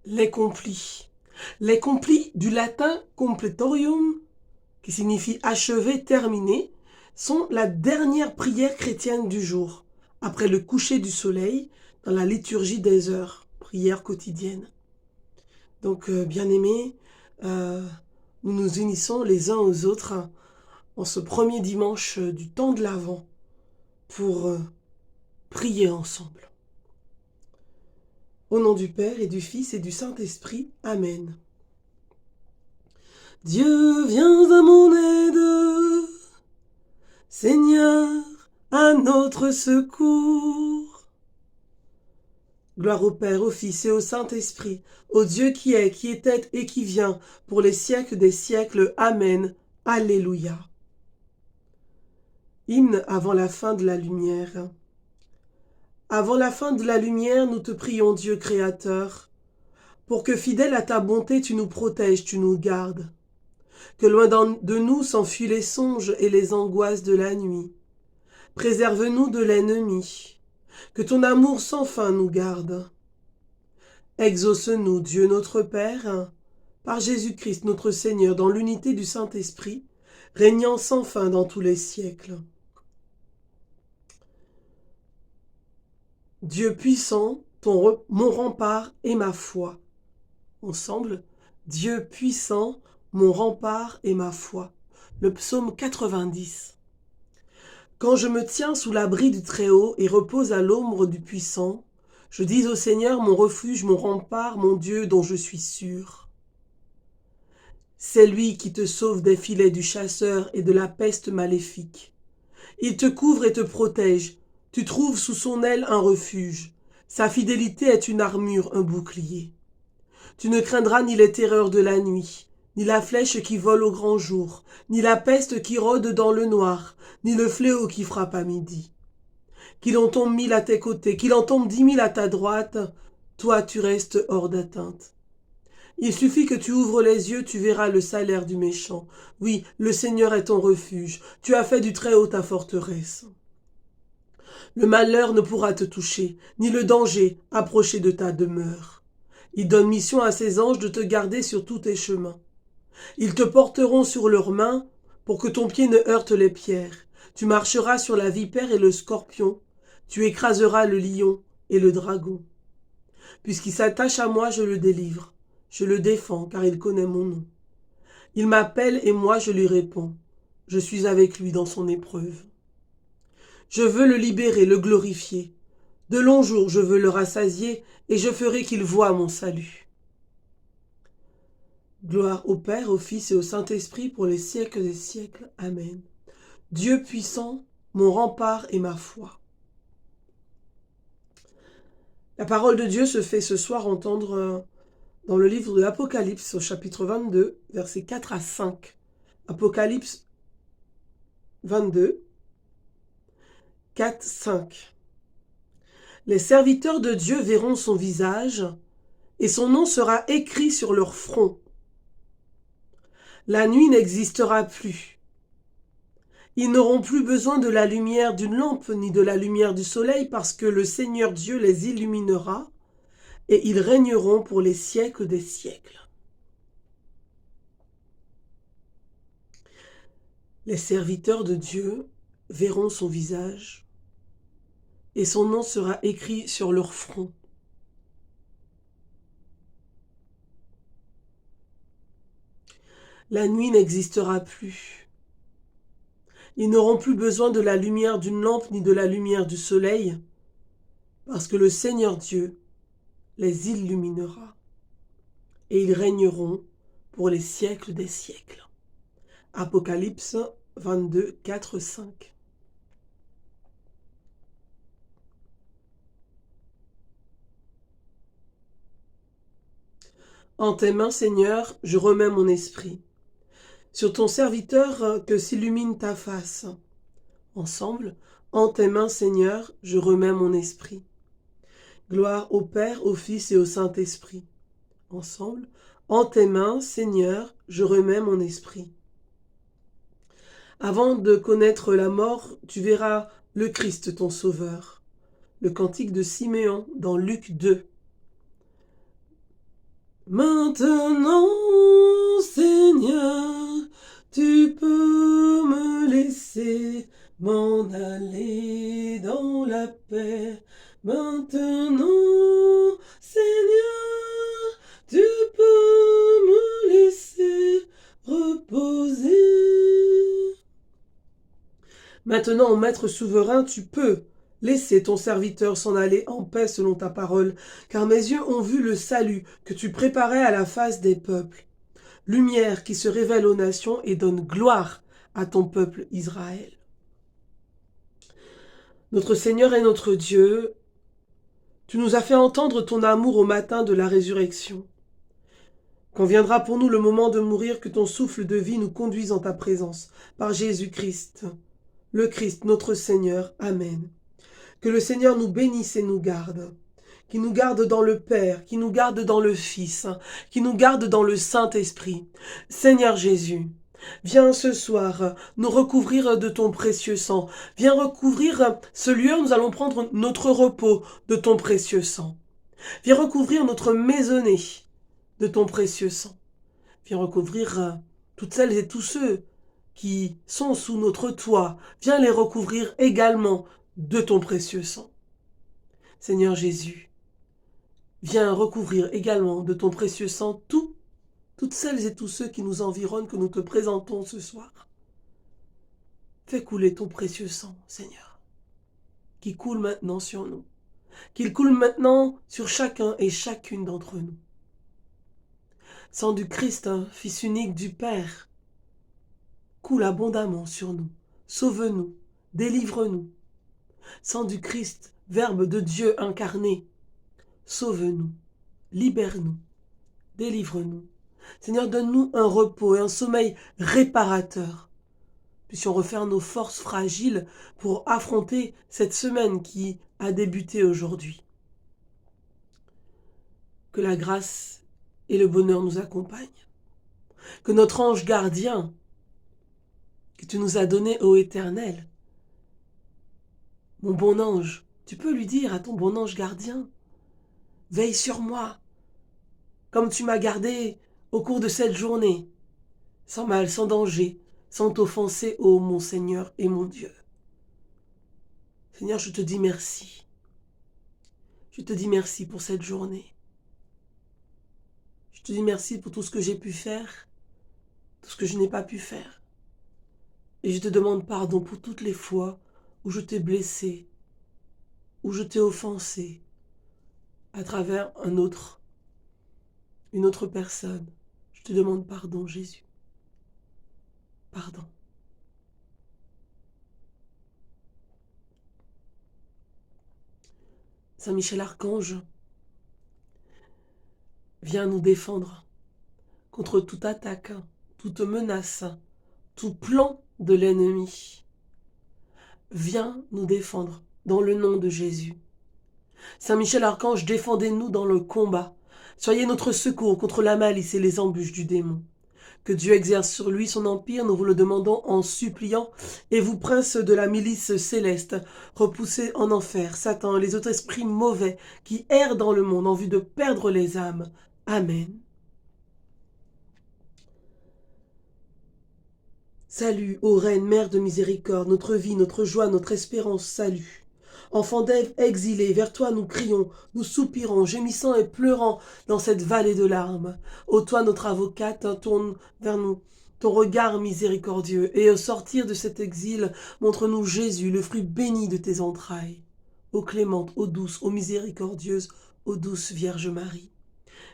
Les complis. Les complis, du latin completorium, qui signifie achever, terminer, sont la dernière prière chrétienne du jour, après le coucher du soleil, dans la liturgie des heures, prière quotidienne. Donc, bien-aimés, nous nous unissons les uns aux autres en ce premier dimanche du temps de l'Avent pour prier ensemble. Au nom du Père et du Fils et du Saint-Esprit. Amen. Dieu, viens à mon aide, Seigneur, à notre secours. Gloire au Père, au Fils et au Saint-Esprit, au Dieu qui était et qui vient, pour les siècles des siècles. Amen. Alléluia. Hymne avant la fin de la lumière. Avant la fin de la lumière, nous te prions, Dieu créateur, pour que fidèle à ta bonté, tu nous protèges, tu nous gardes. Que loin de nous s'enfuient les songes et les angoisses de la nuit. Préserve-nous de l'ennemi. Que ton amour sans fin nous garde. Exauce-nous, Dieu notre Père, par Jésus-Christ notre Seigneur, dans l'unité du Saint-Esprit, régnant sans fin dans tous les siècles. Dieu puissant, mon rempart et ma foi. Ensemble, Dieu puissant, mon rempart et ma foi. Le psaume 90. Quand je me tiens sous l'abri du Très-Haut et repose à l'ombre du Puissant, je dis au Seigneur mon refuge, mon rempart, mon Dieu dont je suis sûr. C'est lui qui te sauve des filets du chasseur et de la peste maléfique. Il te couvre et te protège. Tu trouves sous son aile un refuge. Sa fidélité est une armure, un bouclier. Tu ne craindras ni les terreurs de la nuit, ni la flèche qui vole au grand jour, ni la peste qui rôde dans le noir, ni le fléau qui frappe à midi. Qu'il en tombe 1000 à tes côtés, qu'il en tombe 10 000 à ta droite, toi tu restes hors d'atteinte. Il suffit que tu ouvres les yeux, tu verras le salaire du méchant. Oui, le Seigneur est ton refuge, tu as fait du Très-Haut ta forteresse. Le malheur ne pourra te toucher, ni le danger approcher de ta demeure. Il donne mission à ses anges de te garder sur tous tes chemins. Ils te porteront sur leurs mains pour que ton pied ne heurte les pierres. Tu marcheras sur la vipère et le scorpion. Tu écraseras le lion et le dragon. Puisqu'il s'attache à moi, je le délivre. Je le défends, car il connaît mon nom. Il m'appelle et moi je lui réponds. Je suis avec lui dans son épreuve. Je veux le libérer, le glorifier. De longs jours je veux le rassasier, et je ferai qu'il voie mon salut. Gloire au Père, au Fils et au Saint-Esprit pour les siècles des siècles. Amen. Dieu puissant, mon rempart et ma foi. La parole de Dieu se fait ce soir entendre dans le livre de l'Apocalypse, au chapitre 22, versets 4 à 5. Apocalypse 22, 4, 5. Les serviteurs de Dieu verront son visage, et son nom sera écrit sur leur front. La nuit n'existera plus. Ils n'auront plus besoin de la lumière d'une lampe ni de la lumière du soleil, parce que le Seigneur Dieu les illuminera, et ils régneront pour les siècles des siècles. Les serviteurs de Dieu verront son visage, et son nom sera écrit sur leur front. La nuit n'existera plus. Ils n'auront plus besoin de la lumière d'une lampe ni de la lumière du soleil, parce que le Seigneur Dieu les illuminera, et ils régneront pour les siècles des siècles. Apocalypse 22, 4, 5. En tes mains, Seigneur, je remets mon esprit. Sur ton serviteur que s'illumine ta face. Ensemble, en tes mains, Seigneur, je remets mon esprit. Gloire au Père, au Fils et au Saint-Esprit. Ensemble, en tes mains, Seigneur, je remets mon esprit. Avant de connaître la mort, tu verras le Christ, ton Sauveur. Le cantique de Siméon dans Luc 2. Maintenant, Seigneur, tu peux me laisser m'en aller dans la paix. Maintenant, Seigneur, tu peux me laisser reposer. Maintenant, Maître souverain, tu peux laisser ton serviteur s'en aller en paix selon ta parole, car mes yeux ont vu le salut que tu préparais à la face des peuples, lumière qui se révèle aux nations et donne gloire à ton peuple Israël. Notre Seigneur et notre Dieu, tu nous as fait entendre ton amour au matin de la résurrection. Quand viendra pour nous le moment de mourir, que ton souffle de vie nous conduise en ta présence, par Jésus-Christ, le Christ, notre Seigneur. Amen. Que le Seigneur nous bénisse et nous garde, qui nous garde dans le Père, qui nous garde dans le Fils, qui nous garde dans le Saint-Esprit. Seigneur Jésus, viens ce soir nous recouvrir de ton précieux sang. Viens recouvrir ce lieu où nous allons prendre notre repos de ton précieux sang. Viens recouvrir notre maisonnée de ton précieux sang. Viens recouvrir toutes celles et tous ceux qui sont sous notre toit. Viens les recouvrir également de ton précieux sang. Seigneur Jésus, viens recouvrir également de ton précieux sang toutes celles et tous ceux qui nous environnent, que nous te présentons ce soir. Fais couler ton précieux sang, Seigneur, qui coule maintenant sur nous, qu'il coule maintenant sur chacun et chacune d'entre nous. Sang du Christ, Fils unique du Père, coule abondamment sur nous, sauve-nous, délivre-nous. Sang du Christ, Verbe de Dieu incarné, sauve-nous, libère-nous, délivre-nous. Seigneur, donne-nous un repos et un sommeil réparateur. Puissions refaire nos forces fragiles pour affronter cette semaine qui a débuté aujourd'hui. Que la grâce et le bonheur nous accompagnent. Que notre ange gardien, que tu nous as donné, ô Éternel, mon bon ange, tu peux lui dire à ton bon ange gardien, veille sur moi, comme tu m'as gardé au cours de cette journée, sans mal, sans danger, sans t'offenser, ô mon Seigneur et mon Dieu. Seigneur, je te dis merci. Je te dis merci pour cette journée. Je te dis merci pour tout ce que j'ai pu faire, tout ce que je n'ai pas pu faire. Et je te demande pardon pour toutes les fois où je t'ai blessé, où je t'ai offensé, à travers une autre personne. Je te demande pardon, Jésus. Pardon. Saint Michel Archange, viens nous défendre contre toute attaque, toute menace, tout plan de l'ennemi. Viens nous défendre dans le nom de Jésus. Saint Michel Archange, défendez-nous dans le combat. Soyez notre secours contre la malice et les embûches du démon. Que Dieu exerce sur lui son empire, nous vous le demandons en suppliant. Et vous, princes de la milice céleste, repoussez en enfer Satan et les autres esprits mauvais qui errent dans le monde en vue de perdre les âmes. Amen. Salut, ô Reine, Mère de miséricorde, notre vie, notre joie, notre espérance, salut. Enfants d'Ève exilés, vers toi nous crions, nous soupirons, gémissant et pleurant dans cette vallée de larmes. Ô toi, notre avocate, tourne vers nous ton regard miséricordieux, et au sortir de cet exil, montre-nous Jésus, le fruit béni de tes entrailles. Ô clémente, ô douce, ô miséricordieuse, ô douce Vierge Marie.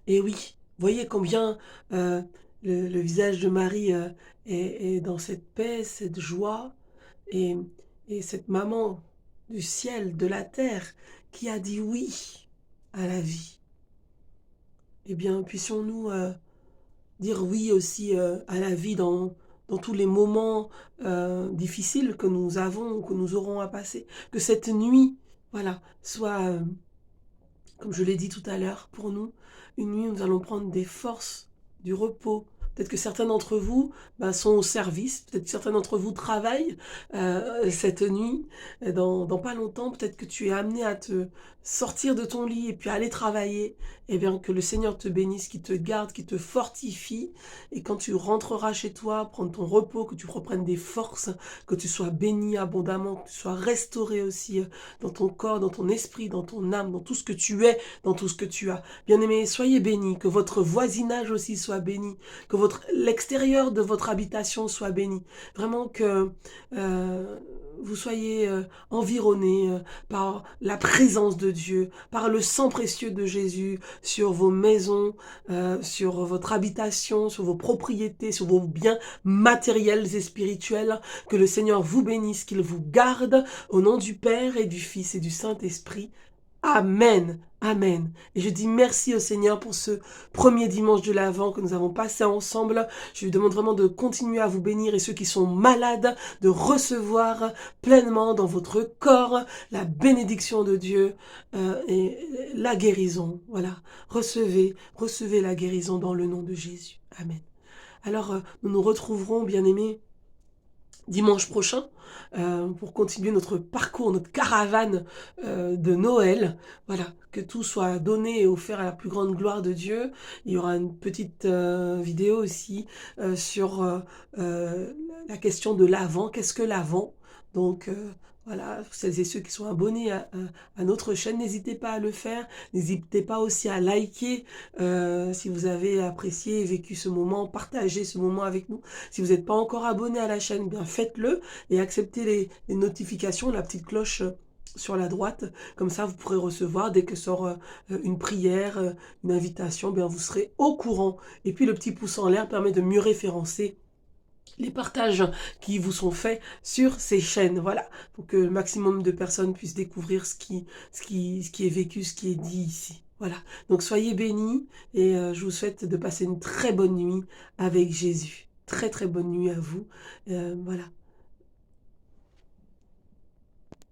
Et oui, voyez combien le visage de Marie est dans cette paix, cette joie, et cette maman du ciel, de la terre, qui a dit oui à la vie. Eh bien, puissions-nous dire oui aussi à la vie dans tous les moments difficiles que nous avons, que nous aurons à passer. Que cette nuit, voilà, soit, comme je l'ai dit tout à l'heure, pour nous, une nuit où nous allons prendre des forces, du repos. Peut-être que certains d'entre vous sont au service, peut-être que certains d'entre vous travaillent cette nuit, dans pas longtemps, peut-être que tu es amené à te sortir de ton lit et puis aller travailler. eh bien que le Seigneur te bénisse, qu'il te garde, qu'il te fortifie, et quand tu rentreras chez toi, prendre ton repos, que tu reprennes des forces, que tu sois béni abondamment, que tu sois restauré aussi dans ton corps, dans ton esprit, dans ton âme, dans tout ce que tu es, dans tout ce que tu as. Bien-aimés, soyez bénis, que votre voisinage aussi soit béni, que l'extérieur de votre habitation soit béni. Vraiment que vous soyez environnés par la présence de Dieu, par le sang précieux de Jésus sur vos maisons, sur votre habitation, sur vos propriétés, sur vos biens matériels et spirituels. Que le Seigneur vous bénisse, qu'il vous garde au nom du Père et du Fils et du Saint-Esprit. Amen. Amen. Et je dis merci au Seigneur pour ce premier dimanche de l'Avent que nous avons passé ensemble. Je lui demande vraiment de continuer à vous bénir, et ceux qui sont malades, de recevoir pleinement dans votre corps la bénédiction de Dieu et la guérison. Voilà. Recevez la guérison dans le nom de Jésus. Amen. Alors, nous nous retrouverons, bien-aimés, dimanche prochain pour continuer notre parcours, notre caravane de Noël. Voilà, que tout soit donné et offert à la plus grande gloire de Dieu. Il y aura une petite vidéo aussi sur la question de l'Avent. Qu'est-ce que l'Avent? Donc voilà, celles et ceux qui sont abonnés à notre chaîne, n'hésitez pas à le faire. N'hésitez pas aussi à liker si vous avez apprécié et vécu ce moment, partagez ce moment avec nous. Si vous n'êtes pas encore abonné à la chaîne, bien faites-le et acceptez les notifications, la petite cloche sur la droite. Comme ça, vous pourrez recevoir dès que sort une prière, une invitation, bien vous serez au courant. Et puis le petit pouce en l'air permet de mieux référencer les partages qui vous sont faits sur ces chaînes, voilà, pour que le maximum de personnes puissent découvrir ce qui est vécu, ce qui est dit ici. Voilà, donc soyez bénis et je vous souhaite de passer une très bonne nuit avec Jésus. Très très bonne nuit à vous. Voilà.